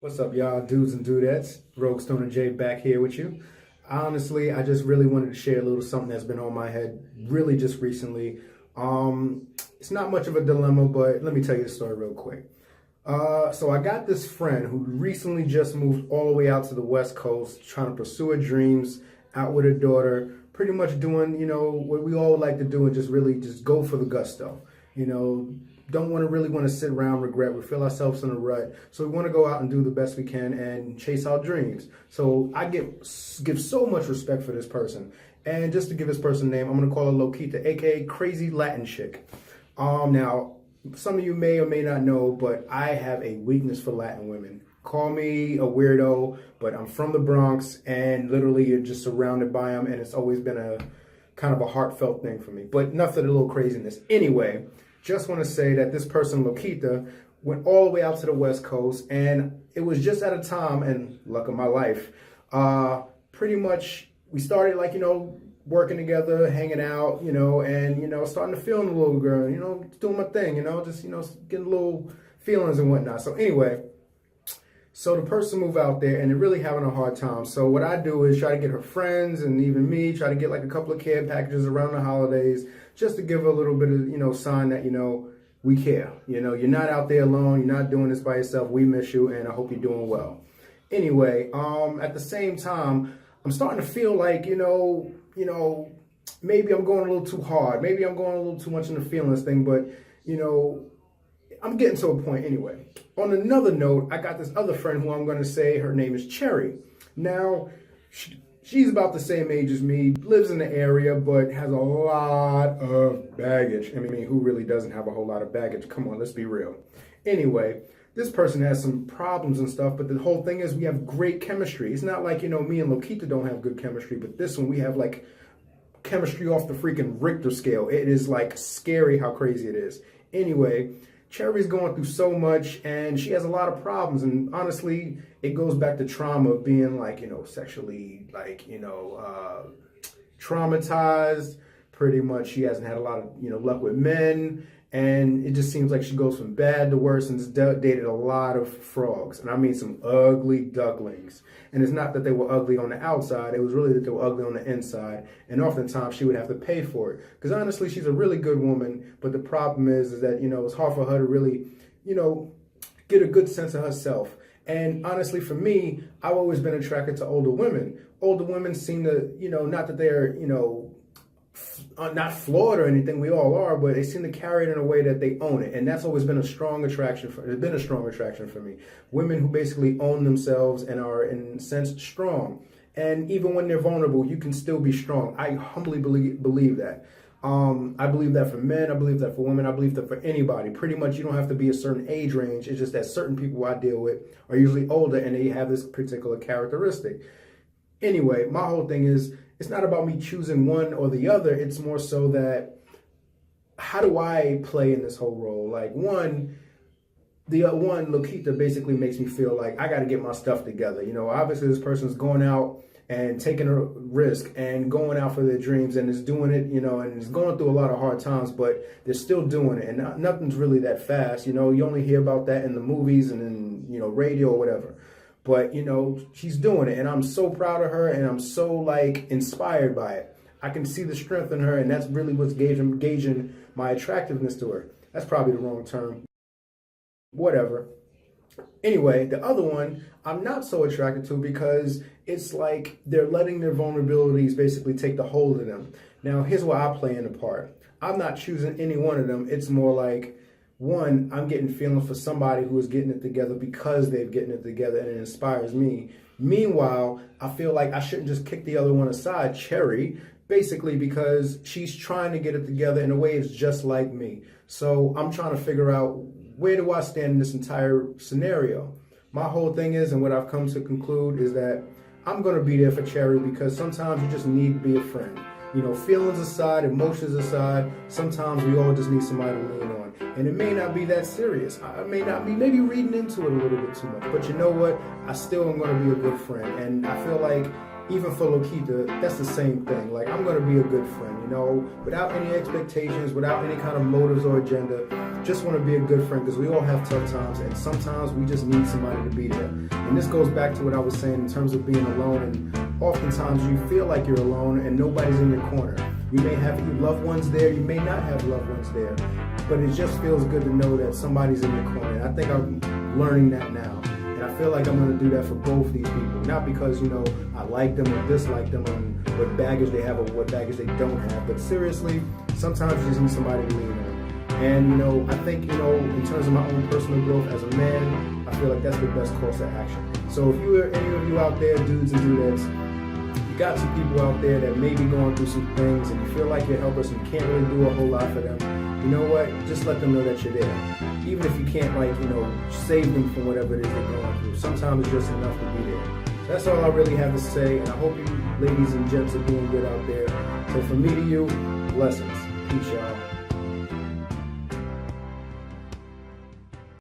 What's up, y'all, dudes and dudettes? Rogue Stoner J back here with you. Honestly, I just really wanted to share a little something that's been on my head really just recently. It's not much of a dilemma, but let me tell you the story real quick. So I got this friend who recently just moved all the way out to the West Coast, trying to pursue her dreams, out with her daughter, pretty much doing, what we all like to do and just really just go for the gusto. Don't really want to sit around, regret. We feel ourselves in a rut. So we want to go out and do the best we can and chase our dreams. So I give so much respect for this person. And just to give this person a name, I'm going to call her Locator, aka Crazy Latin Chick. Now, some of you may or may not know, but I have a weakness for Latin women. Call me a weirdo, but I'm from the Bronx, and literally you're just surrounded by them, and it's always been a kind of a heartfelt thing for me. But enough of the little craziness. Anyway, just want to say that this person, Locator, went all the way out to the West Coast, and it was just at a time, and luck of my life, pretty much we started working together, hanging out, and, starting to feel in the little girl, doing my thing, just, getting little feelings and whatnot. So anyway, so the person moved out there and they're really having a hard time. So what I do is try to get her friends and even me, try to get like a couple of care packages around the holidays just to give her a little bit of, sign that, we care. You're not out there alone. You're not doing this by yourself. We miss you and I hope you're doing well. Anyway, at the same time, I'm starting to feel like, maybe I'm going a little too hard. Maybe I'm going a little too much in the feelings thing, but, I'm getting to a point anyway. On another note, I got this other friend who I'm going to say her name is Cherry. Now, she's about the same age as me, lives in the area, but has a lot of baggage. I mean, who really doesn't have a whole lot of baggage? Come on, let's be real. Anyway, this person has some problems and stuff, but the whole thing is we have great chemistry. It's not like, me and Locator don't have good chemistry, but this one we have like chemistry off the freaking Richter scale. It is like scary how crazy it is. Anyway, Cherry's going through so much and she has a lot of problems, and honestly it goes back to trauma of being sexually traumatized. Pretty much she hasn't had a lot of luck with men, and it just seems like she goes from bad to worse and has dated a lot of frogs, and I mean some ugly ducklings. And it's not that they were ugly on the outside, it was really that they were ugly on the inside, and oftentimes she would have to pay for it. Because honestly, she's a really good woman, but the problem is that, it's hard for her to really, get a good sense of herself. And honestly, for me, I've always been attracted to older women. Older women seem to, not that they're, not flawed or anything, we all are, but they seem to carry it in a way that they own it, and that's always been a strong attraction for me. Women who basically own themselves and are in a sense strong, and even when they're vulnerable, you can still be strong. I humbly believe that. I believe that for men, I believe that for women, I believe that for anybody. Pretty much you don't have to be a certain age range. It's just that certain people I deal with are usually older and they have this particular characteristic. Anyway, my whole thing is, it's not about me choosing one or the other. It's more so that, how do I play in this whole role? Like Locator basically makes me feel like I got to get my stuff together. Obviously this person's going out and taking a risk and going out for their dreams and is doing it, and is going through a lot of hard times, but they're still doing it. And nothing's really that fast. You only hear about that in the movies and in, radio or whatever. But, she's doing it, and I'm so proud of her, and I'm so, inspired by it. I can see the strength in her, and that's really what's gauging my attractiveness to her. That's probably the wrong term. Whatever. Anyway, the other one I'm not so attracted to because it's like they're letting their vulnerabilities basically take the hold of them. Now, here's where I play in the part. I'm not choosing any one of them. It's more like, one, I'm getting feelings for somebody who is getting it together because they've getting it together, and it inspires me. Meanwhile, I feel like I shouldn't just kick the other one aside, Cherry, basically because she's trying to get it together in a way it's just like me. So I'm trying to figure out, where do I stand in this entire scenario? My whole thing is, and what I've come to conclude is that I'm going to be there for Cherry because sometimes you just need to be a friend. Feelings aside, emotions aside, sometimes we all just need somebody to lean on. And it may not be that serious. I may not be maybe reading into it a little bit too much. But you know what? I still am going to be a good friend. And I feel like even for Locator, that's the same thing. Like, I'm going to be a good friend, without any expectations, without any kind of motives or agenda. Just want to be a good friend because we all have tough times. And sometimes we just need somebody to be there. And this goes back to what I was saying in terms of being alone. And oftentimes you feel like you're alone and nobody's in your corner. You may have your loved ones there, you may not have loved ones there, but it just feels good to know that somebody's in your corner. And I think I'm learning that now. And I feel like I'm going to do that for both these people. Not because, I like them or dislike them and what baggage they have or what baggage they don't have, but seriously, sometimes you just need somebody to lean on. And, I think, in terms of my own personal growth as a man, I feel like that's the best course of action. So if you are any of you out there, dudes and dudettes, you got some people out there that may be going through some things and you feel like you're helpless and you can't really do a whole lot for them, you know what? Just let them know that you're there. Even if you can't, save them from whatever it is they're going through. Sometimes it's just enough to be there. So that's all I really have to say, and I hope you ladies and gents are doing good out there. So from me to you, blessings. Peace, y'all.